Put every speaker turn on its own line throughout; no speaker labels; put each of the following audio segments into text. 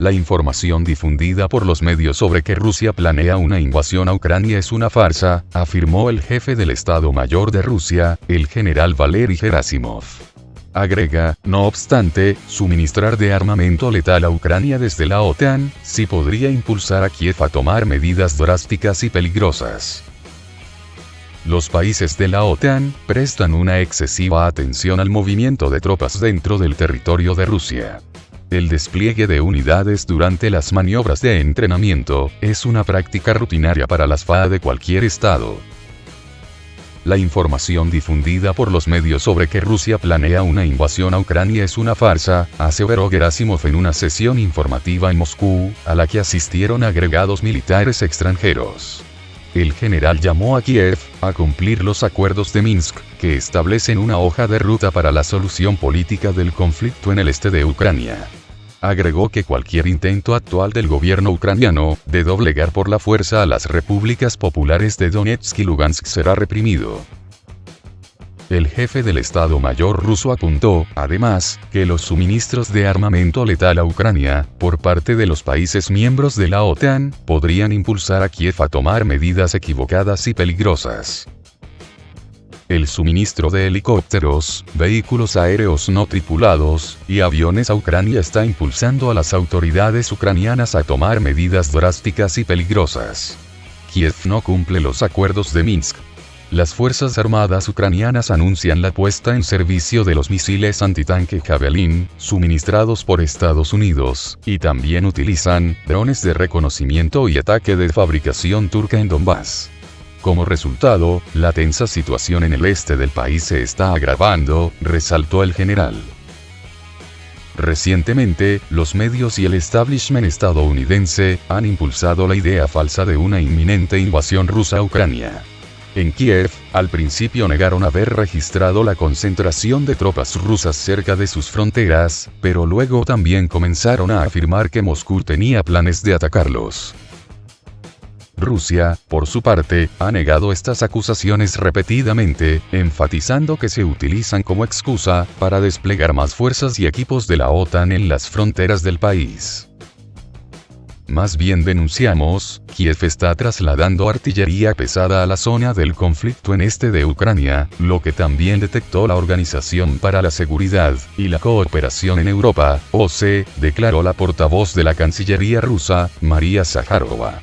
La información difundida por los medios sobre que Rusia planea una invasión a Ucrania es una farsa, afirmó el jefe del Estado Mayor de Rusia, el general Valery Gerasimov. Agrega, no obstante, suministrar de armamento letal a Ucrania desde la OTAN, sí podría impulsar a Kiev a tomar medidas drásticas y peligrosas. Los países de la OTAN prestan una excesiva atención al movimiento de tropas dentro del territorio de Rusia. El despliegue de unidades durante las maniobras de entrenamiento es una práctica rutinaria para las FAA de cualquier estado. La información difundida por los medios sobre que Rusia planea una invasión a Ucrania es una farsa, aseveró Gerasimov en una sesión informativa en Moscú, a la que asistieron agregados militares extranjeros. El general llamó a Kiev a cumplir los acuerdos de Minsk, que establecen una hoja de ruta para la solución política del conflicto en el este de Ucrania. Agregó que cualquier intento actual del gobierno ucraniano de doblegar por la fuerza a las repúblicas populares de Donetsk y Lugansk será reprimido. El jefe del Estado Mayor ruso apuntó, además, que los suministros de armamento letal a Ucrania, por parte de los países miembros de la OTAN, podrían impulsar a Kiev a tomar medidas equivocadas y peligrosas. El suministro de helicópteros, vehículos aéreos no tripulados, y aviones a Ucrania está impulsando a las autoridades ucranianas a tomar medidas drásticas y peligrosas. Kiev no cumple los acuerdos de Minsk. Las Fuerzas Armadas ucranianas anuncian la puesta en servicio de los misiles antitanque Javelin, suministrados por Estados Unidos, y también utilizan drones de reconocimiento y ataque de fabricación turca en Donbass. Como resultado, la tensa situación en el este del país se está agravando, resaltó el general. Recientemente, los medios y el establishment estadounidense han impulsado la idea falsa de una inminente invasión rusa a Ucrania. En Kiev, al principio negaron haber registrado la concentración de tropas rusas cerca de sus fronteras, pero luego también comenzaron a afirmar que Moscú tenía planes de atacarlos. Rusia, por su parte, ha negado estas acusaciones repetidamente, enfatizando que se utilizan como excusa para desplegar más fuerzas y equipos de la OTAN en las fronteras del país. Más bien denunciamos, Kiev está trasladando artillería pesada a la zona del conflicto en este de Ucrania, lo que también detectó la Organización para la Seguridad y la Cooperación en Europa, OSCE, declaró la portavoz de la Cancillería rusa, María Zakharova.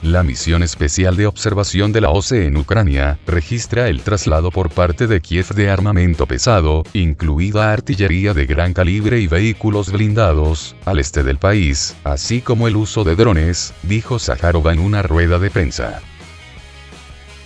La misión especial de observación de la OSCE en Ucrania registra el traslado por parte de Kiev de armamento pesado, incluida artillería de gran calibre y vehículos blindados, al este del país, así como el uso de drones, dijo Zakharova en una rueda de prensa.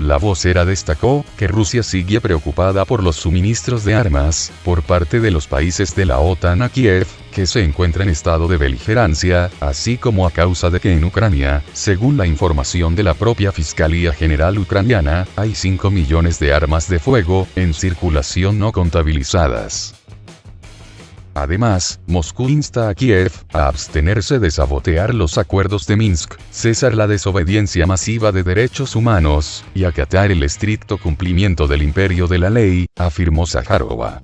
La vocera destacó que Rusia sigue preocupada por los suministros de armas por parte de los países de la OTAN a Kiev, que se encuentra en estado de beligerancia, así como a causa de que en Ucrania, según la información de la propia Fiscalía General ucraniana, hay 5 millones de armas de fuego en circulación no contabilizadas. Además, Moscú insta a Kiev a abstenerse de sabotear los acuerdos de Minsk, cesar la desobediencia masiva de derechos humanos, y acatar el estricto cumplimiento del imperio de la ley, afirmó Zakharova.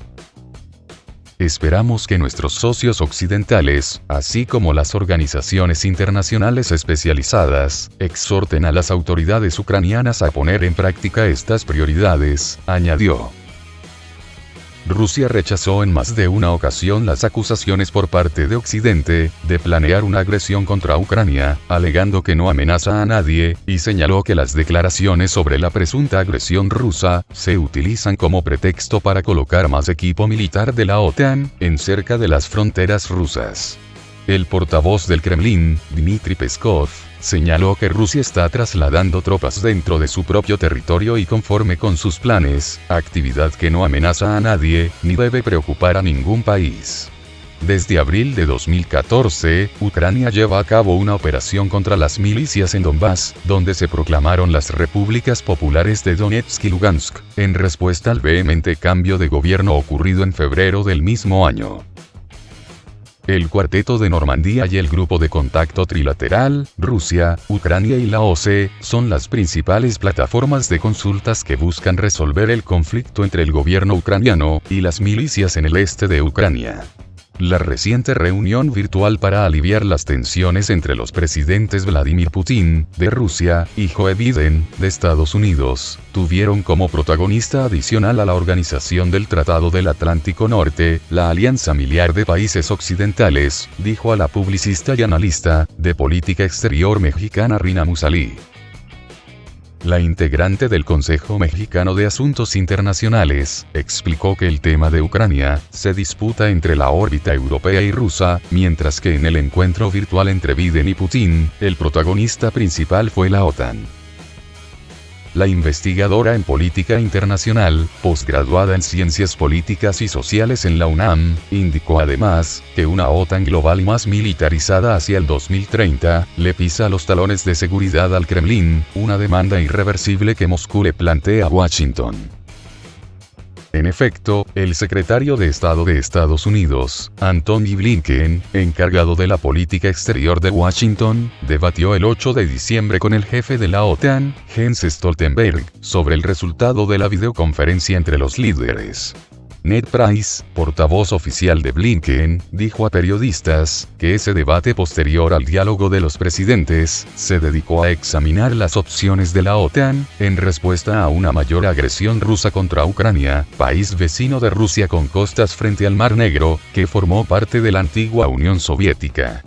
Esperamos que nuestros socios occidentales, así como las organizaciones internacionales especializadas, exhorten a las autoridades ucranianas a poner en práctica estas prioridades, añadió. Rusia rechazó en más de una ocasión las acusaciones por parte de Occidente de planear una agresión contra Ucrania, alegando que no amenaza a nadie, y señaló que las declaraciones sobre la presunta agresión rusa se utilizan como pretexto para colocar más equipo militar de la OTAN en cerca de las fronteras rusas. El portavoz del Kremlin, Dmitry Peskov, señaló que Rusia está trasladando tropas dentro de su propio territorio y conforme con sus planes, actividad que no amenaza a nadie, ni debe preocupar a ningún país. Desde abril de 2014, Ucrania lleva a cabo una operación contra las milicias en Donbass, donde se proclamaron las repúblicas populares de Donetsk y Lugansk, en respuesta al vehemente cambio de gobierno ocurrido en febrero del mismo año. El Cuarteto de Normandía y el Grupo de Contacto Trilateral, Rusia, Ucrania y la OSCE, son las principales plataformas de consultas que buscan resolver el conflicto entre el gobierno ucraniano y las milicias en el este de Ucrania. La reciente reunión virtual para aliviar las tensiones entre los presidentes Vladimir Putin, de Rusia, y Joe Biden, de Estados Unidos, tuvieron como protagonista adicional a la Organización del Tratado del Atlántico Norte, la Alianza Militar de Países Occidentales, dijo a la publicista y analista de política exterior mexicana Rina Musalí. La integrante del Consejo Mexicano de Asuntos Internacionales, explicó que el tema de Ucrania se disputa entre la órbita europea y rusa, mientras que en el encuentro virtual entre Biden y Putin, el protagonista principal fue la OTAN. La investigadora en política internacional, posgraduada en ciencias políticas y sociales en la UNAM, indicó además, que una OTAN global y más militarizada hacia el 2030, le pisa los talones de seguridad al Kremlin, una demanda irreversible que Moscú le plantea a Washington. En efecto, el secretario de Estado de Estados Unidos, Antony Blinken, encargado de la política exterior de Washington, debatió el 8 de diciembre con el jefe de la OTAN, Jens Stoltenberg, sobre el resultado de la videoconferencia entre los líderes. Ned Price, portavoz oficial de Blinken, dijo a periodistas que ese debate posterior al diálogo de los presidentes se dedicó a examinar las opciones de la OTAN en respuesta a una mayor agresión rusa contra Ucrania, país vecino de Rusia con costas frente al Mar Negro, que formó parte de la antigua Unión Soviética.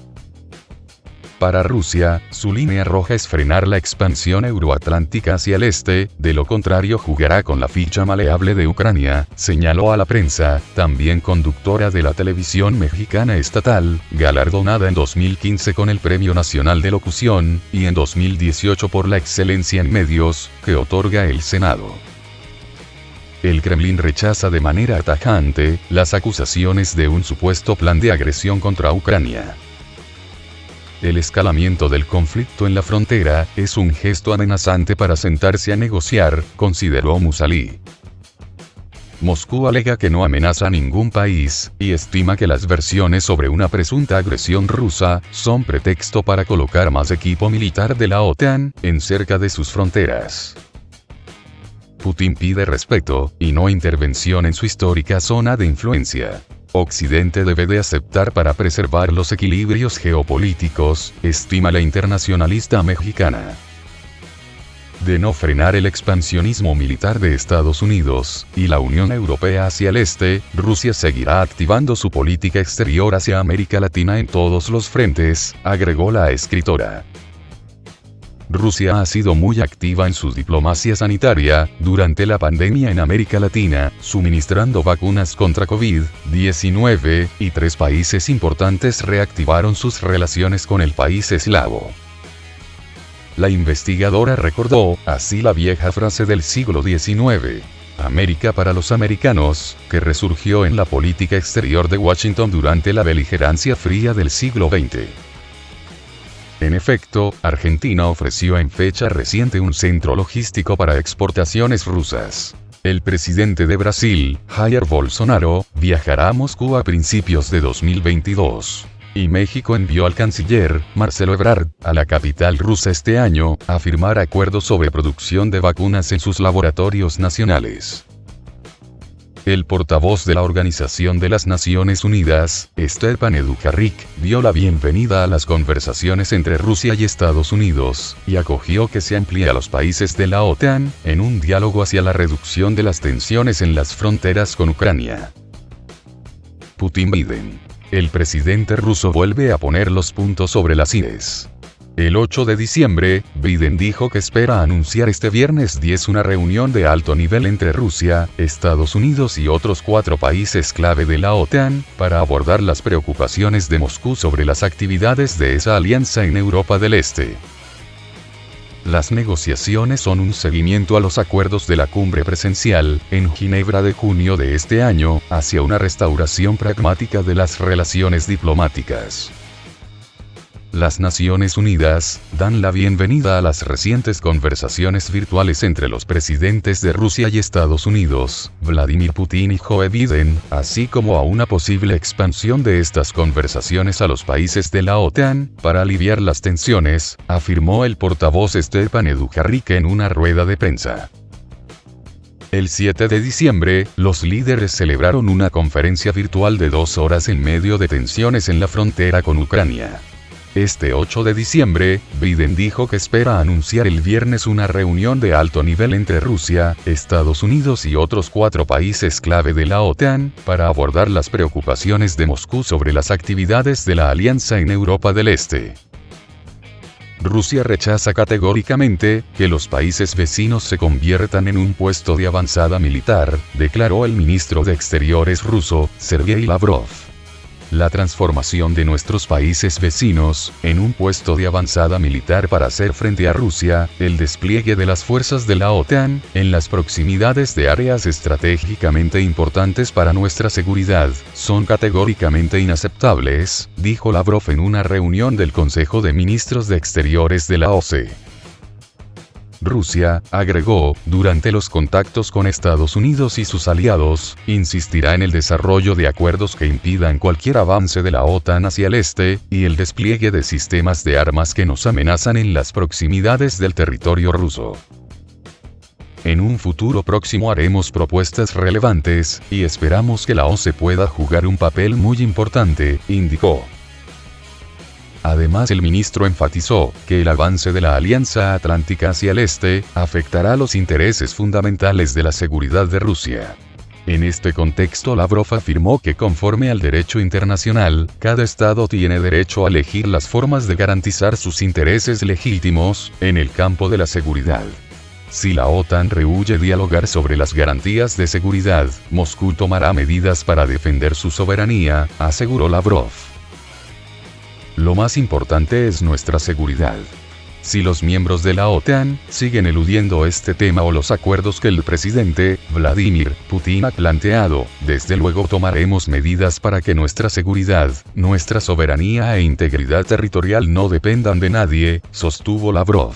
Para Rusia, su línea roja es frenar la expansión euroatlántica hacia el este, de lo contrario jugará con la ficha maleable de Ucrania, señaló a la prensa, también conductora de la televisión mexicana estatal, galardonada en 2015 con el Premio Nacional de Locución, y en 2018 por la excelencia en medios, que otorga el Senado. El Kremlin rechaza de manera tajante las acusaciones de un supuesto plan de agresión contra Ucrania. El escalamiento del conflicto en la frontera es un gesto amenazante para sentarse a negociar, consideró Musalí. Moscú alega que no amenaza a ningún país, y estima que las versiones sobre una presunta agresión rusa son pretexto para colocar más equipo militar de la OTAN en cerca de sus fronteras. Putin pide respeto, y no intervención en su histórica zona de influencia. Occidente debe de aceptar para preservar los equilibrios geopolíticos, estima la internacionalista mexicana. De no frenar el expansionismo militar de Estados Unidos y la Unión Europea hacia el este, Rusia seguirá activando su política exterior hacia América Latina en todos los frentes, agregó la escritora. Rusia ha sido muy activa en su diplomacia sanitaria durante la pandemia en América Latina, suministrando vacunas contra COVID-19, y 3 países importantes reactivaron sus relaciones con el país eslavo. La investigadora recordó, así la vieja frase del siglo XIX, América para los americanos, que resurgió en la política exterior de Washington durante la beligerancia fría del siglo XX. En efecto, Argentina ofreció en fecha reciente un centro logístico para exportaciones rusas. El presidente de Brasil, Jair Bolsonaro, viajará a Moscú a principios de 2022. Y México envió al canciller, Marcelo Ebrard, a la capital rusa este año, a firmar acuerdos sobre producción de vacunas en sus laboratorios nacionales. El portavoz de la Organización de las Naciones Unidas, Stepan Dujarric, dio la bienvenida a las conversaciones entre Rusia y Estados Unidos, y acogió que se amplíe a los países de la OTAN, en un diálogo hacia la reducción de las tensiones en las fronteras con Ucrania. Putin-Biden. El presidente ruso vuelve a poner los puntos sobre las IES. El 8 de diciembre, Biden dijo que espera anunciar este viernes 10 una reunión de alto nivel entre Rusia, Estados Unidos y otros 4 países clave de la OTAN, para abordar las preocupaciones de Moscú sobre las actividades de esa alianza en Europa del Este. Las negociaciones son un seguimiento a los acuerdos de la cumbre presencial, en Ginebra de junio de este año, hacia una restauración pragmática de las relaciones diplomáticas. Las Naciones Unidas dan la bienvenida a las recientes conversaciones virtuales entre los presidentes de Rusia y Estados Unidos, Vladimir Putin y Joe Biden, así como a una posible expansión de estas conversaciones a los países de la OTAN, para aliviar las tensiones, afirmó el portavoz Stepan Dujarric en una rueda de prensa. El 7 de diciembre, los líderes celebraron una conferencia virtual de 2 horas en medio de tensiones en la frontera con Ucrania. Este 8 de diciembre, Biden dijo que espera anunciar el viernes una reunión de alto nivel entre Rusia, Estados Unidos y otros 4 países clave de la OTAN, para abordar las preocupaciones de Moscú sobre las actividades de la alianza en Europa del Este. Rusia rechaza categóricamente que los países vecinos se conviertan en un puesto de avanzada militar, declaró el ministro de Exteriores ruso, Sergei Lavrov. La transformación de nuestros países vecinos en un puesto de avanzada militar para hacer frente a Rusia, el despliegue de las fuerzas de la OTAN en las proximidades de áreas estratégicamente importantes para nuestra seguridad, son categóricamente inaceptables, dijo Lavrov en una reunión del Consejo de Ministros de Exteriores de la OSCE. Rusia, agregó, durante los contactos con Estados Unidos y sus aliados, insistirá en el desarrollo de acuerdos que impidan cualquier avance de la OTAN hacia el este, y el despliegue de sistemas de armas que nos amenazan en las proximidades del territorio ruso. En un futuro próximo haremos propuestas relevantes, y esperamos que la OSCE pueda jugar un papel muy importante, indicó. Además, el ministro enfatizó que el avance de la Alianza Atlántica hacia el este afectará los intereses fundamentales de la seguridad de Rusia. En este contexto, Lavrov afirmó que conforme al derecho internacional, cada estado tiene derecho a elegir las formas de garantizar sus intereses legítimos en el campo de la seguridad. Si la OTAN rehúye dialogar sobre las garantías de seguridad, Moscú tomará medidas para defender su soberanía, aseguró Lavrov. Lo más importante es nuestra seguridad. Si los miembros de la OTAN siguen eludiendo este tema o los acuerdos que el presidente Vladimir Putin ha planteado, desde luego tomaremos medidas para que nuestra seguridad, nuestra soberanía e integridad territorial no dependan de nadie, sostuvo Lavrov.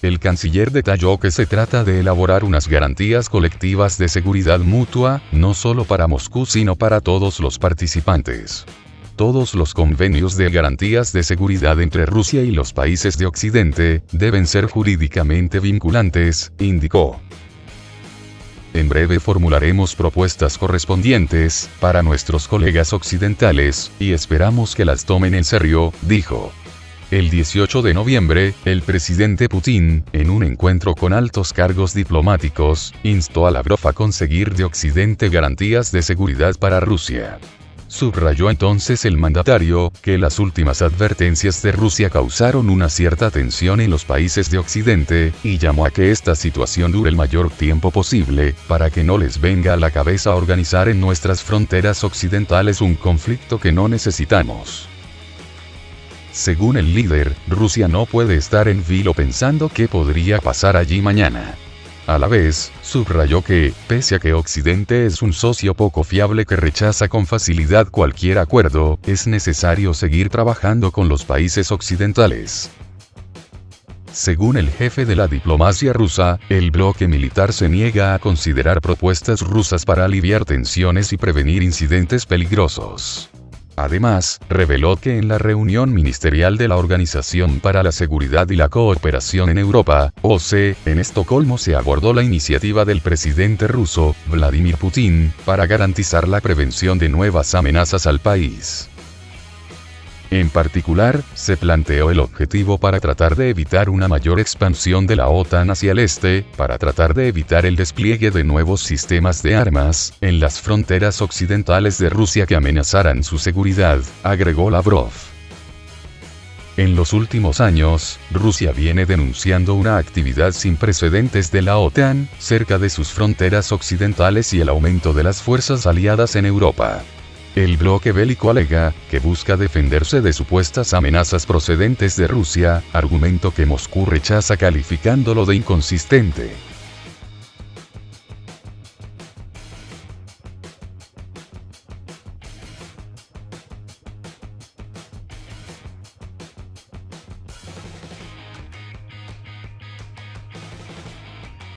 El canciller detalló que se trata de elaborar unas garantías colectivas de seguridad mutua, no solo para Moscú sino para todos los participantes. Todos los convenios de garantías de seguridad entre Rusia y los países de Occidente deben ser jurídicamente vinculantes, indicó. En breve formularemos propuestas correspondientes para nuestros colegas occidentales, y esperamos que las tomen en serio, dijo. El 18 de noviembre, el presidente Putin, en un encuentro con altos cargos diplomáticos, instó a Lavrov a conseguir de Occidente garantías de seguridad para Rusia. Subrayó entonces el mandatario que las últimas advertencias de Rusia causaron una cierta tensión en los países de Occidente, y llamó a que esta situación dure el mayor tiempo posible, para que no les venga a la cabeza organizar en nuestras fronteras occidentales un conflicto que no necesitamos. Según el líder, Rusia no puede estar en vilo pensando qué podría pasar allí mañana. A la vez, subrayó que, pese a que Occidente es un socio poco fiable que rechaza con facilidad cualquier acuerdo, es necesario seguir trabajando con los países occidentales. Según el jefe de la diplomacia rusa, el bloque militar se niega a considerar propuestas rusas para aliviar tensiones y prevenir incidentes peligrosos. Además, reveló que en la reunión ministerial de la Organización para la Seguridad y la Cooperación en Europa, OSCE, en Estocolmo se abordó la iniciativa del presidente ruso, Vladimir Putin, para garantizar la prevención de nuevas amenazas al país. En particular, se planteó el objetivo para tratar de evitar una mayor expansión de la OTAN hacia el este, para tratar de evitar el despliegue de nuevos sistemas de armas en las fronteras occidentales de Rusia que amenazaran su seguridad, agregó Lavrov. En los últimos años, Rusia viene denunciando una actividad sin precedentes de la OTAN cerca de sus fronteras occidentales y el aumento de las fuerzas aliadas en Europa. El bloque bélico alega que busca defenderse de supuestas amenazas procedentes de Rusia, argumento que Moscú rechaza calificándolo de inconsistente.